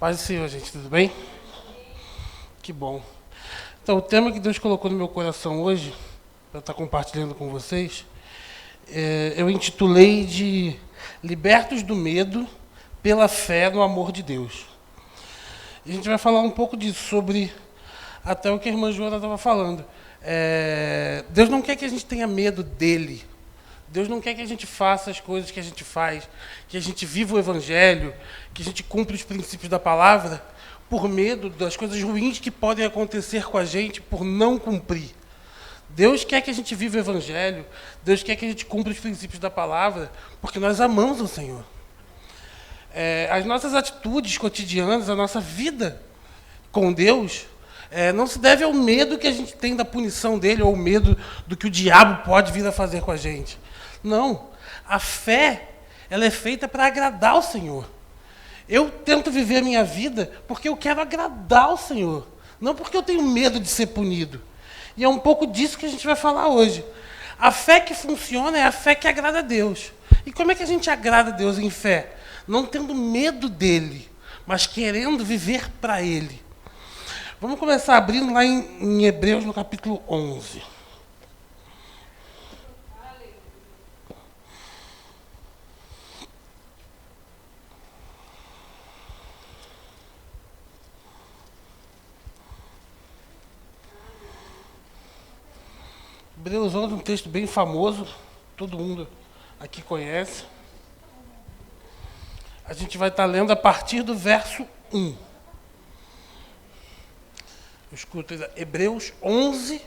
Paz do Senhor, gente, tudo bem? Que bom. Então, o tema que Deus colocou no meu coração hoje, para estar compartilhando com vocês, eu intitulei de Libertos do Medo pela Fé no Amor de Deus. E a gente vai falar um pouco disso, sobre até o que a irmã Joana estava falando. Deus não quer que a gente tenha medo dele. Deus não quer que a gente faça as coisas que a gente faz, que a gente viva o Evangelho, que a gente cumpra os princípios da palavra, por medo das coisas ruins que podem acontecer com a gente por não cumprir. Deus quer que a gente viva o Evangelho, Deus quer que a gente cumpra os princípios da palavra, porque nós amamos o Senhor. As nossas atitudes cotidianas, a nossa vida com Deus, não se deve ao medo que a gente tem da punição dele, ou ao medo do que o diabo pode vir a fazer com a gente. Não, a fé, ela é feita para agradar o Senhor. Eu tento viver a minha vida porque eu quero agradar o Senhor, não porque eu tenho medo de ser punido. E é um pouco disso que a gente vai falar hoje. A fé que funciona é a fé que agrada a Deus. E como é que a gente agrada a Deus em fé? Não tendo medo dele, mas querendo viver para ele. Vamos começar abrindo lá em Hebreus, no capítulo 11. Hebreus 11 é um texto bem famoso, todo mundo aqui conhece. A gente vai estar lendo a partir do verso 1. Eu escuto Hebreus 11,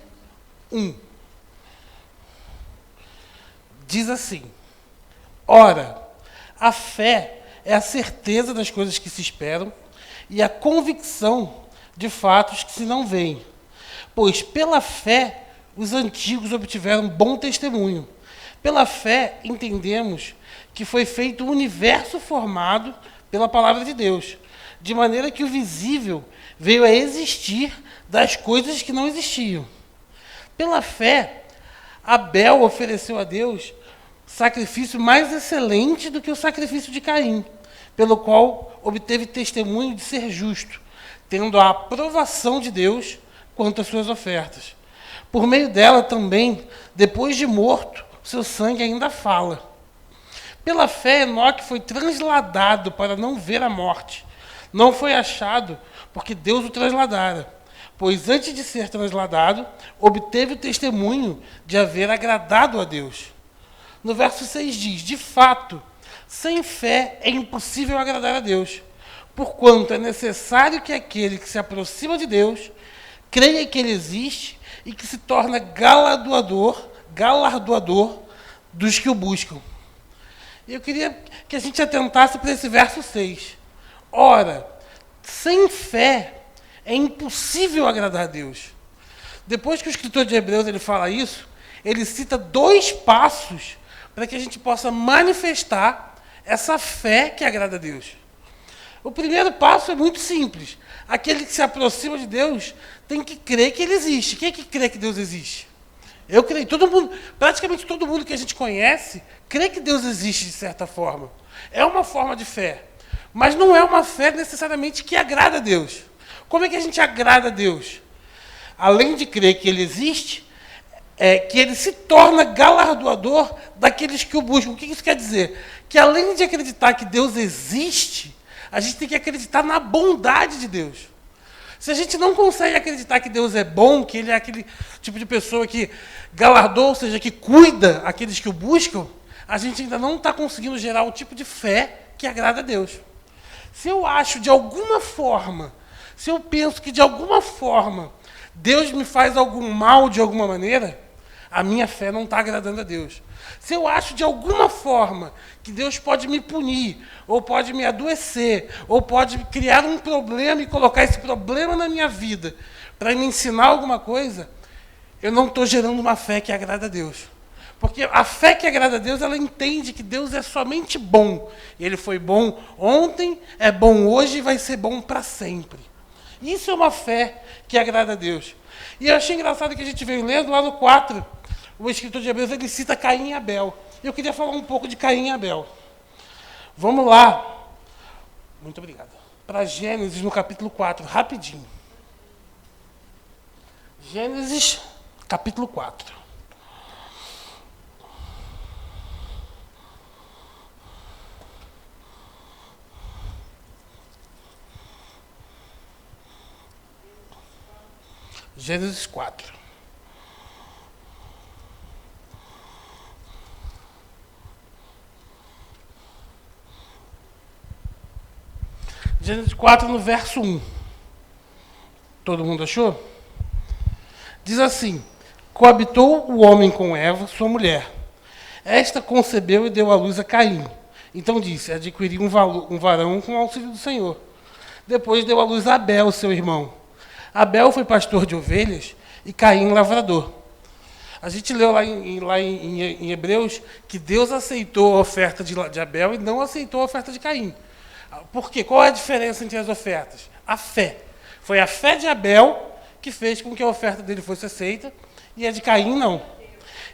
1. Diz assim: Ora, a fé é a certeza das coisas que se esperam e a convicção de fatos que se não veem. Pois pela fé os antigos obtiveram bom testemunho. Pela fé entendemos que foi feito o universo formado pela palavra de Deus, de maneira que o visível veio a existir das coisas que não existiam. Pela fé, Abel ofereceu a Deus sacrifício mais excelente do que o sacrifício de Caim, pelo qual obteve testemunho de ser justo, tendo a aprovação de Deus quanto às suas ofertas. Por meio dela também, depois de morto, seu sangue ainda fala. Pela fé, Enoque foi transladado para não ver a morte. Não foi achado, porque Deus o transladara. Pois antes de ser transladado, obteve o testemunho de haver agradado a Deus. No verso 6 diz: De fato, sem fé é impossível agradar a Deus, porquanto é necessário que aquele que se aproxima de Deus creia que ele existe e que se torna galardoador dos que o buscam. E eu queria que a gente atentasse para esse verso 6. Ora, sem fé é impossível agradar a Deus. Depois que o escritor de Hebreus ele fala isso, ele cita 2 passos para que a gente possa manifestar essa fé que agrada a Deus. O primeiro passo é muito simples. Aquele que se aproxima de Deus tem que crer que ele existe. Quem é que crê que Deus existe? Eu creio. Todo mundo, praticamente todo mundo que a gente conhece, crê que Deus existe de certa forma. É uma forma de fé. Mas não é uma fé necessariamente que agrada a Deus. Como é que a gente agrada a Deus? Além de crer que ele existe, que ele se torna galardoador daqueles que o buscam. O que isso quer dizer? Que além de acreditar que Deus existe, a gente tem que acreditar na bondade de Deus. Se a gente não consegue acreditar que Deus é bom, que ele é aquele tipo de pessoa que galardoa, ou seja, que cuida aqueles que o buscam, a gente ainda não está conseguindo gerar o tipo de fé que agrada a Deus. Se eu acho de alguma forma, se eu penso que de alguma forma Deus me faz algum mal de alguma maneira, a minha fé não está agradando a Deus. Se eu acho de alguma forma que Deus pode me punir, ou pode me adoecer, ou pode criar um problema e colocar esse problema na minha vida para me ensinar alguma coisa, eu não estou gerando uma fé que agrada a Deus. Porque a fé que agrada a Deus, ela entende que Deus é somente bom. Ele foi bom ontem, é bom hoje e vai ser bom para sempre. Isso é uma fé que agrada a Deus. E eu achei engraçado que a gente veio lendo lá no 4, o escritor de Hebreus, ele cita Caim e Abel. Eu queria falar um pouco de Caim e Abel. Vamos lá. Muito obrigado. para Gênesis no capítulo 4, rapidinho. Gênesis, capítulo 4. Gênesis 4. Gênesis 4, no verso 1. Todo mundo achou? Diz assim: coabitou o homem com Eva, sua mulher. Esta concebeu e deu à luz a Caim. Então disse: adquiri um varão com o auxílio do Senhor. Depois deu à luz a Abel, seu irmão. Abel foi pastor de ovelhas e Caim lavrador. A gente leu lá em Hebreus que Deus aceitou a oferta de Abel e não aceitou a oferta de Caim. Por quê? Qual é a diferença entre as ofertas? A fé. Foi a fé de Abel que fez com que a oferta dele fosse aceita e a de Caim não.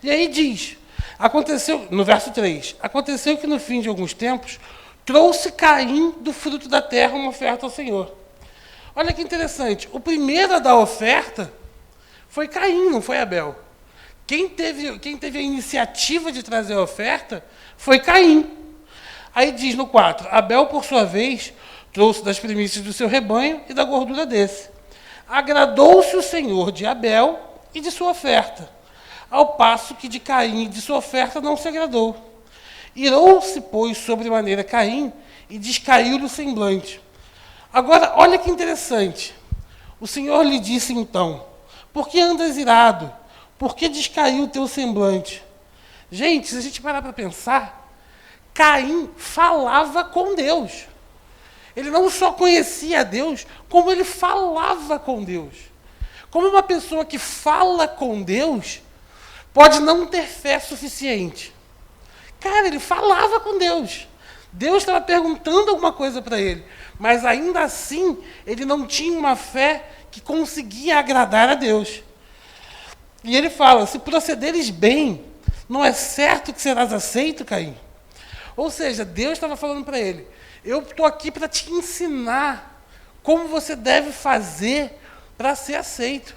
E aí diz, aconteceu, no verso 3, aconteceu que no fim de alguns tempos trouxe Caim do fruto da terra uma oferta ao Senhor. Olha que interessante, o primeiro a dar a oferta foi Caim, não foi Abel. Quem teve a iniciativa de trazer a oferta foi Caim. Aí diz no 4, Abel, por sua vez, trouxe das primícias do seu rebanho e da gordura desse. Agradou-se o Senhor de Abel e de sua oferta, ao passo que de Caim e de sua oferta não se agradou. Irou-se, pois, sobremaneira Caim e descaiu-lhe o semblante. Agora, olha que interessante. O Senhor lhe disse então: por que andas irado? Por que descaiu o teu semblante? Gente, se a gente parar para pensar, Caim falava com Deus. Ele não só conhecia a Deus, como ele falava com Deus. Como uma pessoa que fala com Deus pode não ter fé suficiente? Cara, ele falava com Deus. Deus estava perguntando alguma coisa para ele, mas ainda assim ele não tinha uma fé que conseguia agradar a Deus. E ele fala: se procederes bem, não é certo que serás aceito, Caim? Ou seja, Deus estava falando para ele: eu estou aqui para te ensinar como você deve fazer para ser aceito.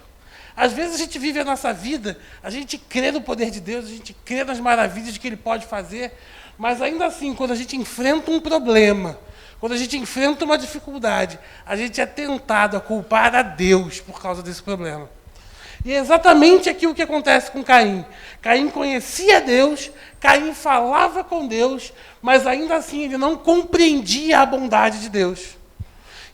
Às vezes a gente vive a nossa vida, a gente crê no poder de Deus, a gente crê nas maravilhas que Ele pode fazer, mas ainda assim, quando a gente enfrenta um problema, quando a gente enfrenta uma dificuldade, a gente é tentado a culpar a Deus por causa desse problema. E é exatamente aquilo que acontece com Caim. Caim conhecia Deus, Caim falava com Deus, mas ainda assim ele não compreendia a bondade de Deus.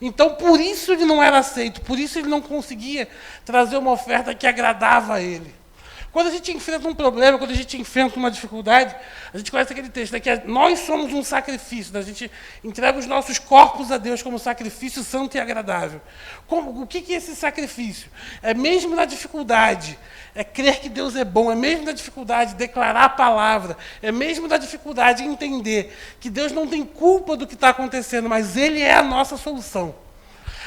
Então, por isso ele não era aceito, por isso ele não conseguia trazer uma oferta que agradava a ele. Quando a gente enfrenta um problema, quando a gente enfrenta uma dificuldade, a gente conhece aquele texto, né, que nós somos um sacrifício, né? A gente entrega os nossos corpos a Deus como sacrifício santo e agradável. O que é esse sacrifício? É mesmo na dificuldade, é crer que Deus é bom, é mesmo na dificuldade declarar a palavra, é mesmo na dificuldade entender que Deus não tem culpa do que está acontecendo, mas Ele é a nossa solução.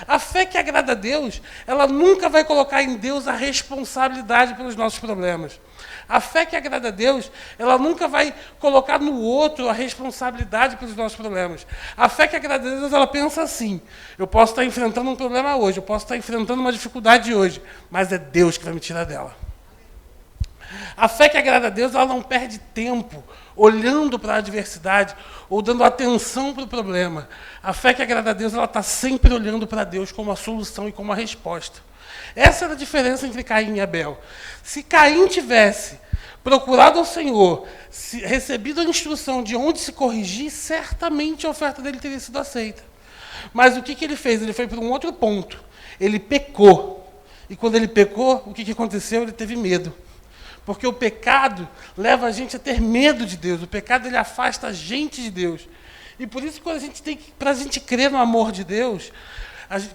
A fé que agrada a Deus, ela nunca vai colocar em Deus a responsabilidade pelos nossos problemas. A fé que agrada a Deus, ela nunca vai colocar no outro a responsabilidade pelos nossos problemas. A fé que agrada a Deus, ela pensa assim: eu posso estar enfrentando um problema hoje, eu posso estar enfrentando uma dificuldade hoje, mas é Deus que vai me tirar dela. A fé que agrada a Deus, ela não perde tempo olhando para a adversidade ou dando atenção para o problema. A fé que agrada a Deus, ela está sempre olhando para Deus como a solução e como a resposta. Essa era a diferença entre Caim e Abel. Se Caim tivesse procurado ao Senhor, recebido a instrução de onde se corrigir, certamente a oferta dele teria sido aceita. Mas o que ele fez? Ele foi para um outro ponto. Ele pecou. E quando ele pecou, o que aconteceu? Ele teve medo. Porque o pecado leva a gente a ter medo de Deus. O pecado, ele afasta a gente de Deus. E por isso, para a gente crer no amor de Deus,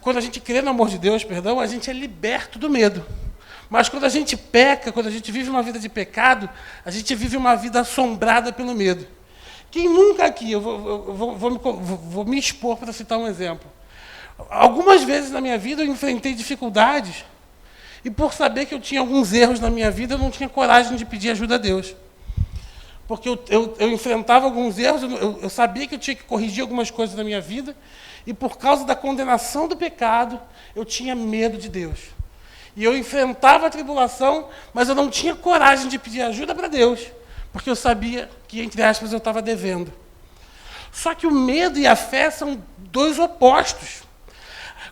quando a gente crê no amor de Deus, a gente é liberto do medo. Mas quando a gente peca, quando a gente vive uma vida de pecado, a gente vive uma vida assombrada pelo medo. Quem nunca aqui, eu vou me expor para citar um exemplo. Algumas vezes na minha vida eu enfrentei dificuldades, e por saber que eu tinha alguns erros na minha vida, eu não tinha coragem de pedir ajuda a Deus. porque eu enfrentava alguns erros, eu sabia que eu tinha que corrigir algumas coisas na minha vida, e por causa da condenação do pecado, eu tinha medo de Deus. E eu enfrentava a tribulação, mas eu não tinha coragem de pedir ajuda para Deus, porque eu sabia que, entre aspas, eu estava devendo. Só que o medo e a fé são dois opostos.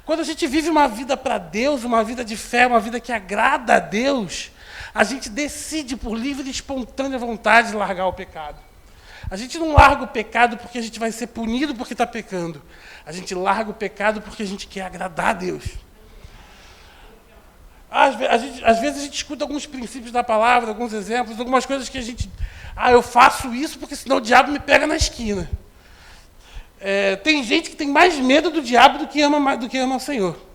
Quando a gente vive uma vida para Deus, uma vida de fé, uma vida que agrada a Deus, a gente decide por livre e espontânea vontade largar o pecado. A gente não larga o pecado porque a gente vai ser punido porque está pecando. A gente larga o pecado porque a gente quer agradar a Deus. Às vezes a gente escuta alguns princípios da palavra, alguns exemplos, algumas coisas que a gente... eu faço isso porque senão o diabo me pega na esquina. Tem gente que tem mais medo do diabo do que ama o Senhor.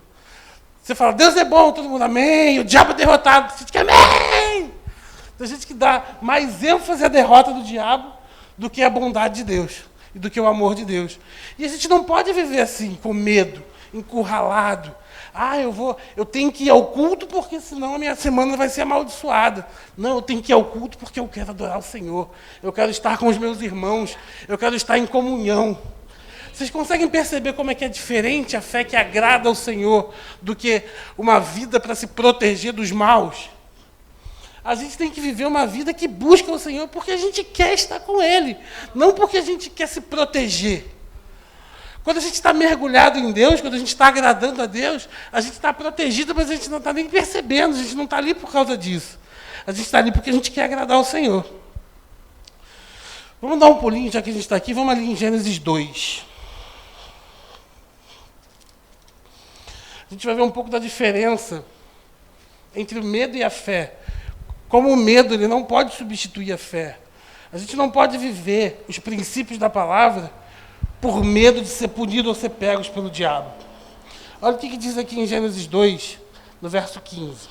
Você fala, Deus é bom, todo mundo amém, o diabo é derrotado, você diz amém. Tem gente que dá mais ênfase à derrota do diabo do que à bondade de Deus e do que ao amor de Deus. E a gente não pode viver assim, com medo, encurralado. Eu tenho que ir ao culto porque senão a minha semana vai ser amaldiçoada. Não, eu tenho que ir ao culto porque eu quero adorar o Senhor. Eu quero estar com os meus irmãos, eu quero estar em comunhão. Vocês conseguem perceber como é que é diferente a fé que agrada ao Senhor do que uma vida para se proteger dos maus? A gente tem que viver uma vida que busca o Senhor porque a gente quer estar com Ele, não porque a gente quer se proteger. Quando a gente está mergulhado em Deus, quando a gente está agradando a Deus, a gente está protegido, mas a gente não está nem percebendo, a gente não está ali por causa disso. A gente está ali porque a gente quer agradar ao Senhor. Vamos dar um pulinho, já que a gente está aqui, vamos ali em Gênesis 2. A gente vai ver um pouco da diferença entre o medo e a fé. Como o medo ele não pode substituir a fé. A gente não pode viver os princípios da palavra por medo de ser punido ou ser pegos pelo diabo. Olha o que diz aqui em Gênesis 2, no verso 15.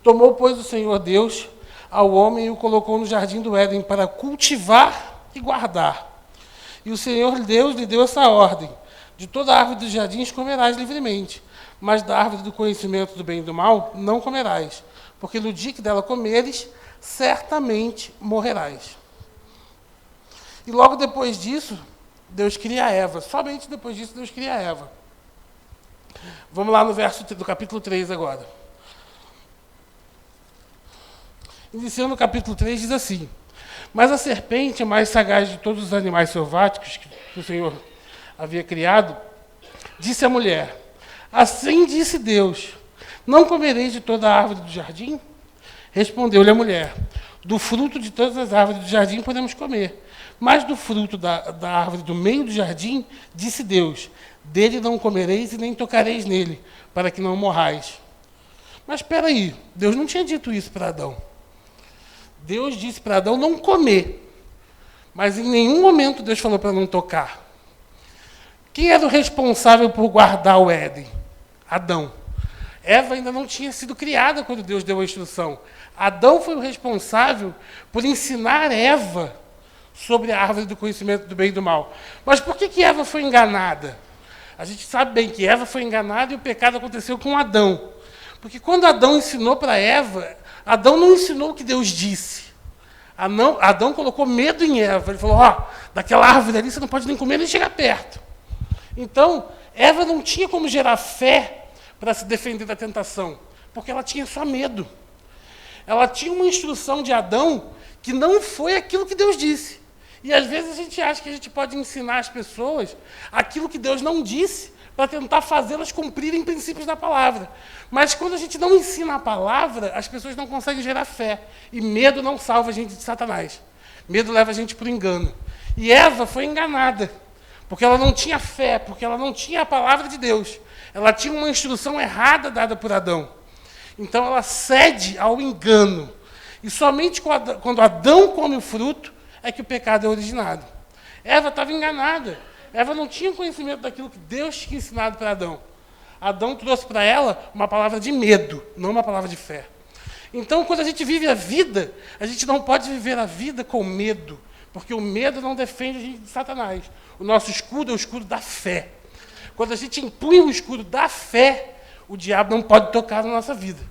Tomou, pois, o Senhor Deus ao homem e o colocou no jardim do Éden para cultivar e guardar. E o Senhor Deus lhe deu essa ordem: de toda árvore dos jardins comerás livremente, mas da árvore do conhecimento do bem e do mal não comerás, porque no dia que dela comeres, certamente morrerás. E logo depois disso, Deus cria Eva. Somente depois disso, Deus cria Eva. Vamos lá no verso do capítulo 3 agora. Iniciando no capítulo 3, diz assim: mas a serpente, a mais sagaz de todos os animais selváticos que o Senhor havia criado, disse à mulher: assim disse Deus, não comereis de toda a árvore do jardim? Respondeu-lhe a mulher: do fruto de todas as árvores do jardim podemos comer, mas do fruto da árvore do meio do jardim, disse Deus, dele não comereis e nem tocareis nele, para que não morrais. Mas espera aí, Deus não tinha dito isso para Adão. Deus disse para Adão não comer, mas em nenhum momento Deus falou para não tocar. Quem era o responsável por guardar o Éden? Adão. Eva ainda não tinha sido criada quando Deus deu a instrução. Adão foi o responsável por ensinar Eva sobre a árvore do conhecimento do bem e do mal. Mas por que Eva foi enganada? A gente sabe bem que Eva foi enganada e o pecado aconteceu com Adão. Porque quando Adão ensinou para Eva, Adão não ensinou o que Deus disse. Adão colocou medo em Eva. Ele falou, daquela árvore ali você não pode nem comer nem chegar perto. Então, Eva não tinha como gerar fé para se defender da tentação, porque ela tinha só medo. Ela tinha uma instrução de Adão que não foi aquilo que Deus disse. E às vezes a gente acha que a gente pode ensinar as pessoas aquilo que Deus não disse para tentar fazê-las cumprirem princípios da palavra. Mas quando a gente não ensina a palavra, as pessoas não conseguem gerar fé. E medo não salva a gente de Satanás. Medo leva a gente para o engano. E Eva foi enganada, porque ela não tinha fé, porque ela não tinha a palavra de Deus. Ela tinha uma instrução errada dada por Adão. Então ela cede ao engano. E somente quando Adão come o fruto é que o pecado é originado. Eva estava enganada. Eva não tinha conhecimento daquilo que Deus tinha ensinado para Adão. Adão trouxe para ela uma palavra de medo, não uma palavra de fé. Então, quando a gente vive a vida, a gente não pode viver a vida com medo, porque o medo não defende a gente de Satanás. O nosso escudo é o escudo da fé. Quando a gente empunha o escudo da fé, o diabo não pode tocar na nossa vida.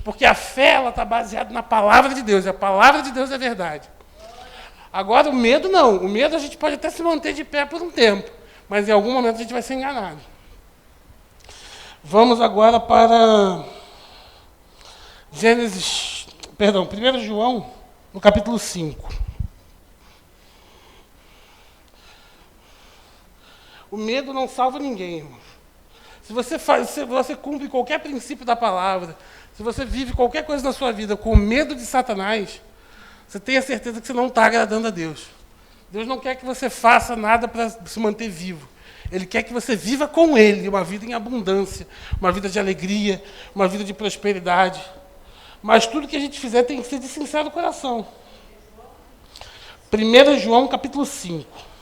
Porque a fé está baseada na palavra de Deus. E a palavra de Deus é verdade. Agora, o medo não. O medo a gente pode até se manter de pé por um tempo. Mas em algum momento a gente vai ser enganado. Vamos agora para Gênesis, 1 João, no capítulo 5. O medo não salva ninguém, irmão. Se você cumpre qualquer princípio da palavra, se você vive qualquer coisa na sua vida com medo de Satanás, você tenha certeza que você não está agradando a Deus. Deus não quer que você faça nada para se manter vivo. Ele quer que você viva com Ele, uma vida em abundância, uma vida de alegria, uma vida de prosperidade. Mas tudo que a gente fizer tem que ser de sincero coração. 1 João, capítulo 5.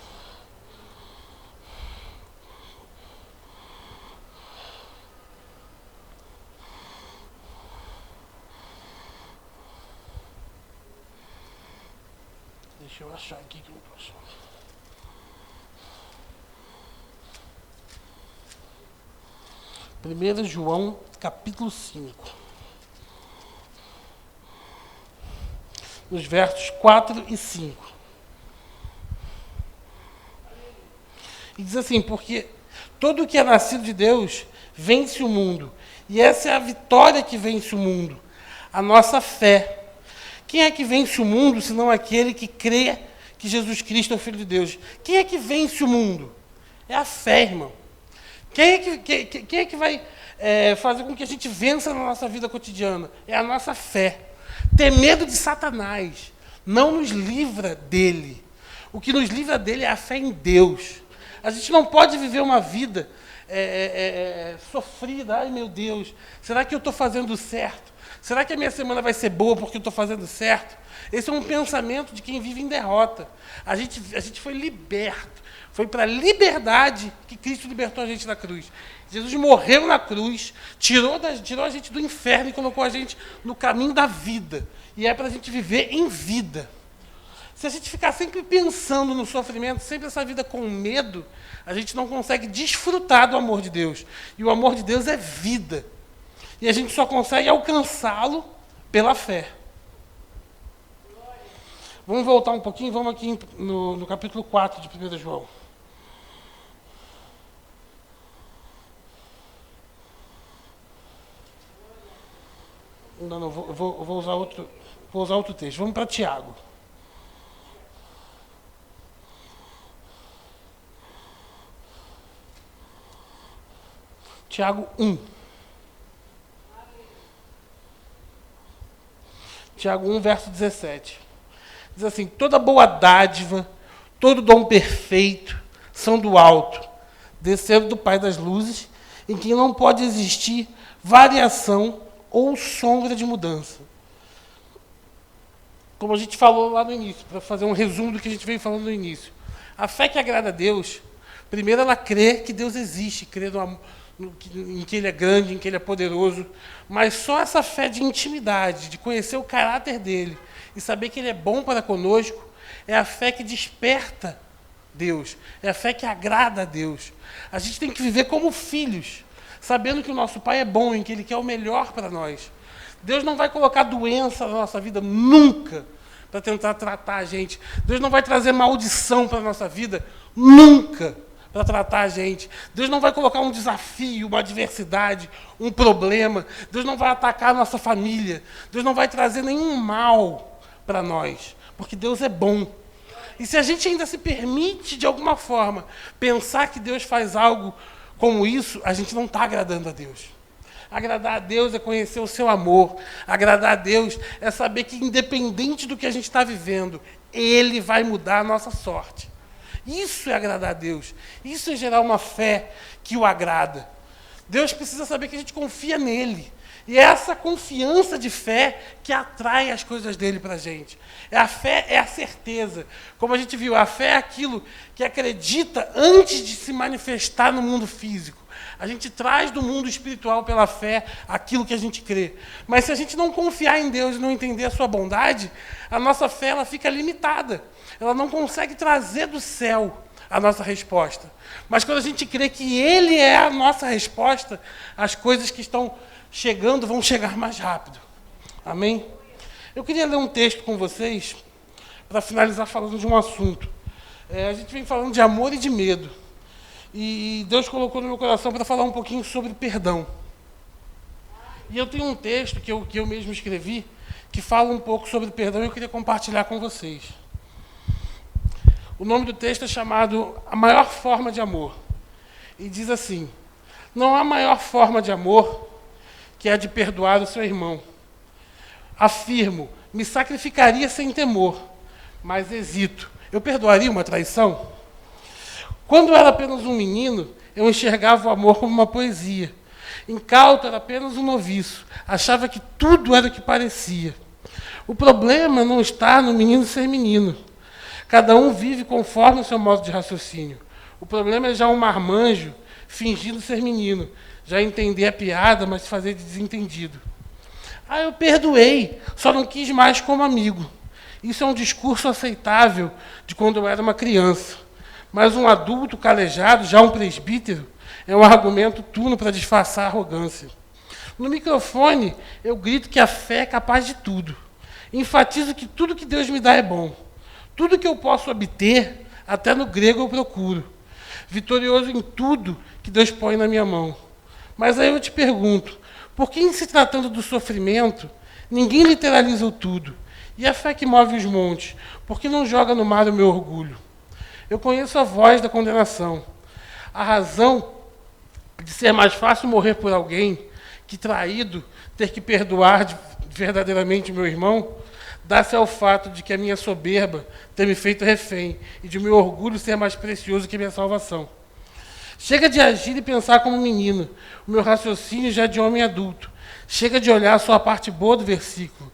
Deixa eu achar aqui que eu não estou achando. Primeiro João, capítulo 5. Nos versos 4 e 5. E diz assim, porque todo o que é nascido de Deus vence o mundo. E essa é a vitória que vence o mundo, a nossa fé. Quem é que vence o mundo, senão aquele que crê que Jesus Cristo é o Filho de Deus? Quem é que vence o mundo? É a fé, irmão. Quem é que vai fazer com que a gente vença na nossa vida cotidiana? É a nossa fé. Ter medo de Satanás não nos livra dele. O que nos livra dele é a fé em Deus. A gente não pode viver uma vida sofrida. Ai, meu Deus, será que eu estou fazendo certo? Será que a minha semana vai ser boa porque eu estou fazendo certo? Esse é um pensamento de quem vive em derrota. A gente foi liberto. Foi para a liberdade que Cristo libertou a gente da cruz. Jesus morreu na cruz, tirou a gente do inferno e colocou a gente no caminho da vida. E é para a gente viver em vida. Se a gente ficar sempre pensando no sofrimento, sempre essa vida com medo, a gente não consegue desfrutar do amor de Deus. E o amor de Deus é vida. E a gente só consegue alcançá-lo pela fé. Vamos voltar um pouquinho, vamos aqui no capítulo 4 de 1 João. Não, vou usar outro texto. Vamos para Tiago. Tiago 1. Tiago 1, verso 17. Diz assim, toda boa dádiva, todo dom perfeito são do alto, descendo do Pai das luzes, em quem não pode existir variação ou sombra de mudança. Como a gente falou lá no início, para fazer um resumo do que a gente veio falando no início. A fé que agrada a Deus, primeiro ela crê que Deus existe, crê em que Ele é grande, em que Ele é poderoso, mas só essa fé de intimidade, de conhecer o caráter dEle e saber que Ele é bom para conosco, é a fé que desperta Deus, é a fé que agrada a Deus. A gente tem que viver como filhos, sabendo que o nosso Pai é bom, em que Ele quer o melhor para nós. Deus não vai colocar doença na nossa vida nunca para tentar tratar a gente. Deus não vai trazer maldição para a nossa vida nunca para tratar a gente. Deus não vai colocar um desafio, uma adversidade, um problema. Deus não vai atacar a nossa família. Deus não vai trazer nenhum mal para nós, porque Deus é bom. E se a gente ainda se permite, de alguma forma, pensar que Deus faz algo como isso, a gente não está agradando a Deus. Agradar a Deus é conhecer o seu amor. Agradar a Deus é saber que, independente do que a gente está vivendo, Ele vai mudar a nossa sorte. Isso é agradar a Deus. Isso é gerar uma fé que o agrada. Deus precisa saber que a gente confia nele. E é essa confiança de fé que atrai as coisas dele para a gente. A fé é a certeza. Como a gente viu, a fé é aquilo que acredita antes de se manifestar no mundo físico. A gente traz do mundo espiritual pela fé aquilo que a gente crê. Mas se a gente não confiar em Deus e não entender a sua bondade, a nossa fé ela fica limitada. Ela não consegue trazer do céu a nossa resposta. Mas quando a gente crê que Ele é a nossa resposta, as coisas que estão chegando vão chegar mais rápido. Amém? Eu queria ler um texto com vocês para finalizar falando de um assunto. A gente vem falando de amor e de medo. E Deus colocou no meu coração para falar um pouquinho sobre perdão. E eu tenho um texto que eu mesmo escrevi, que fala um pouco sobre perdão e eu queria compartilhar com vocês. O nome do texto é chamado A Maior Forma de Amor. E diz assim: não há maior forma de amor que a de perdoar o seu irmão. Afirmo, me sacrificaria sem temor, mas hesito. Eu perdoaria uma traição? Quando eu era apenas um menino, eu enxergava o amor como uma poesia. Incauto, era apenas um noviço. Achava que tudo era o que parecia. O problema não está no menino ser menino. Cada um vive conforme o seu modo de raciocínio. O problema é já um marmanjo fingindo ser menino. Já entender a piada, mas se fazer de desentendido. Ah, eu perdoei, só não quis mais como amigo. Isso é um discurso aceitável de quando eu era uma criança. Mas um adulto calejado, já um presbítero, é um argumento turno para disfarçar a arrogância. No microfone, eu grito que a fé é capaz de tudo. Enfatizo que tudo que Deus me dá é bom. Tudo que eu posso obter, até no grego eu procuro. Vitorioso em tudo que Deus põe na minha mão. Mas aí eu te pergunto, por que em se tratando do sofrimento, ninguém literaliza o tudo? E a fé que move os montes, por que não joga no mar o meu orgulho? Eu conheço a voz da condenação. A razão de ser mais fácil morrer por alguém que, traído, ter que perdoar verdadeiramente meu irmão, dá-se ao fato de que a minha soberba ter me feito refém e de meu orgulho ser mais precioso que minha salvação. Chega de agir e pensar como menino. O meu raciocínio já é de homem adulto. Chega de olhar só a parte boa do versículo.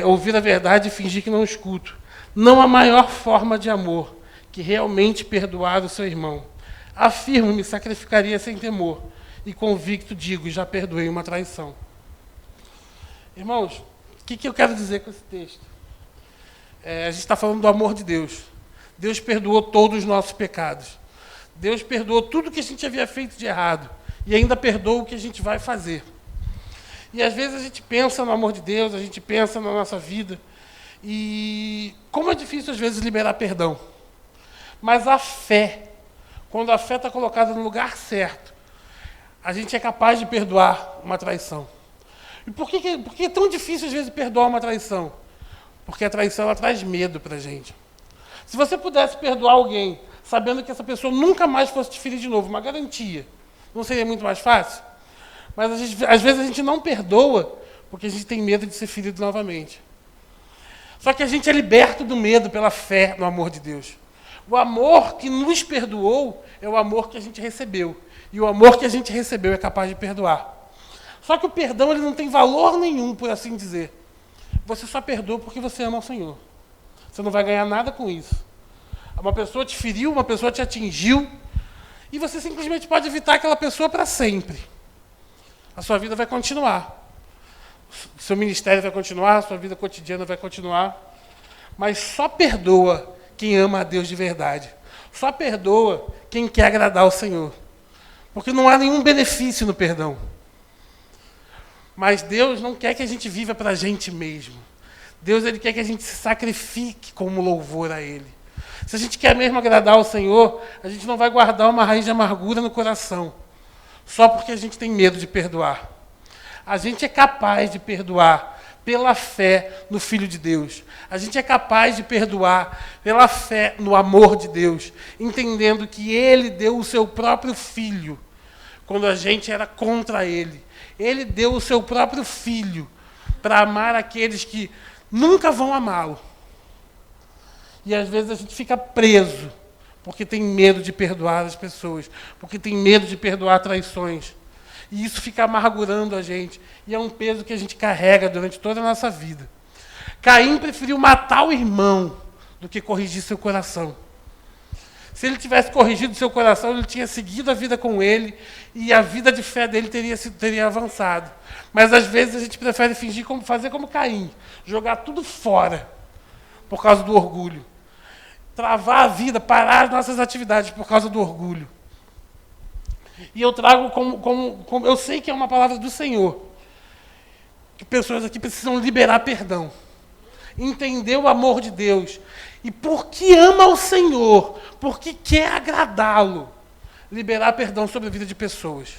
Ouvir a verdade e fingir que não escuto. Não há maior forma de amor que realmente perdoar o seu irmão. Afirmo, me sacrificaria sem temor. E convicto digo, já perdoei uma traição. Irmãos, o que eu quero dizer com esse texto? A gente está falando do amor de Deus. Deus perdoou todos os nossos pecados. Deus perdoou tudo que a gente havia feito de errado. E ainda perdoa o que a gente vai fazer. E às vezes a gente pensa no amor de Deus, a gente pensa na nossa vida. E como é difícil às vezes liberar perdão. Mas a fé, quando a fé está colocada no lugar certo, a gente é capaz de perdoar uma traição. E por que é tão difícil às vezes perdoar uma traição? Porque a traição ela traz medo para a gente. Se você pudesse perdoar alguém, sabendo que essa pessoa nunca mais fosse te ferir de novo, uma garantia, não seria muito mais fácil? Mas às vezes a gente não perdoa porque a gente tem medo de ser ferido novamente. Só que a gente é liberto do medo pela fé no amor de Deus. O amor que nos perdoou é o amor que a gente recebeu. E o amor que a gente recebeu é capaz de perdoar. Só que o perdão ele não tem valor nenhum, por assim dizer. Você só perdoa porque você ama o Senhor. Você não vai ganhar nada com isso. Uma pessoa te feriu, uma pessoa te atingiu, e você simplesmente pode evitar aquela pessoa para sempre. A sua vida vai continuar. O seu ministério vai continuar, a sua vida cotidiana vai continuar. Mas só perdoa quem ama a Deus de verdade. Só perdoa quem quer agradar ao Senhor. Porque não há nenhum benefício no perdão. Mas Deus não quer que a gente viva para a gente mesmo. Deus ele quer que a gente se sacrifique como louvor a Ele. Se a gente quer mesmo agradar ao Senhor, a gente não vai guardar uma raiz de amargura no coração. Só porque a gente tem medo de perdoar. A gente é capaz de perdoar pela fé no Filho de Deus. A gente é capaz de perdoar pela fé no amor de Deus, entendendo que Ele deu o seu próprio Filho quando a gente era contra Ele. Ele deu o seu próprio Filho para amar aqueles que nunca vão amá-lo. E às vezes a gente fica preso porque tem medo de perdoar as pessoas, porque tem medo de perdoar traições. E isso fica amargurando a gente. E é um peso que a gente carrega durante toda a nossa vida. Caim preferiu matar o irmão do que corrigir seu coração. Se ele tivesse corrigido seu coração, ele tinha seguido a vida com ele e a vida de fé dele teria avançado. Mas às vezes a gente prefere fazer como Caim, jogar tudo fora por causa do orgulho. Travar a vida, parar as nossas atividades por causa do orgulho. E eu trago como eu sei que é uma palavra do Senhor, que pessoas aqui precisam liberar perdão. Entender o amor de Deus. E porque ama o Senhor, porque quer agradá-lo, liberar perdão sobre a vida de pessoas.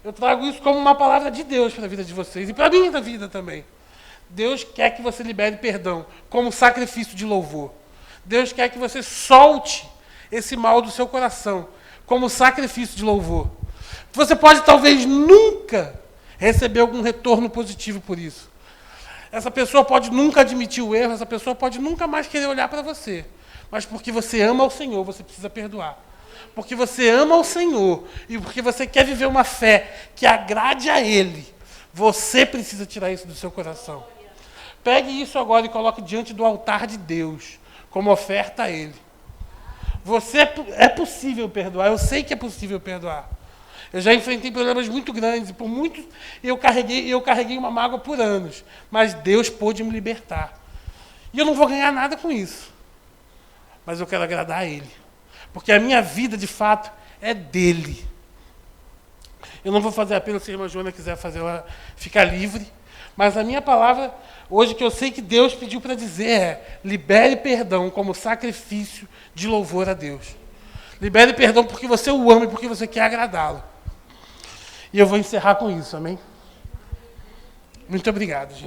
Eu trago isso como uma palavra de Deus para a vida de vocês e para a minha vida também. Deus quer que você libere perdão como sacrifício de louvor. Deus quer que você solte esse mal do seu coração como sacrifício de louvor. Você pode talvez nunca receber algum retorno positivo por isso. Essa pessoa pode nunca admitir o erro, essa pessoa pode nunca mais querer olhar para você. Mas porque você ama o Senhor, você precisa perdoar. Porque você ama o Senhor e porque você quer viver uma fé que agrade a Ele, você precisa tirar isso do seu coração. Pegue isso agora e coloque diante do altar de Deus, como oferta a Ele. É possível perdoar, eu sei que é possível perdoar. Eu já enfrentei problemas muito grandes, e por muito eu carreguei uma mágoa por anos, mas Deus pôde me libertar. E eu não vou ganhar nada com isso, mas eu quero agradar a Ele. Porque a minha vida, de fato, é dele. Eu não vou fazer apelo se a irmã Joana quiser fazer ela ficar livre, mas a minha palavra, hoje, que eu sei que Deus pediu para dizer é: libere perdão como sacrifício de louvor a Deus. Libere perdão porque você o ama e porque você quer agradá-lo. E eu vou encerrar com isso, amém? Muito obrigado, gente.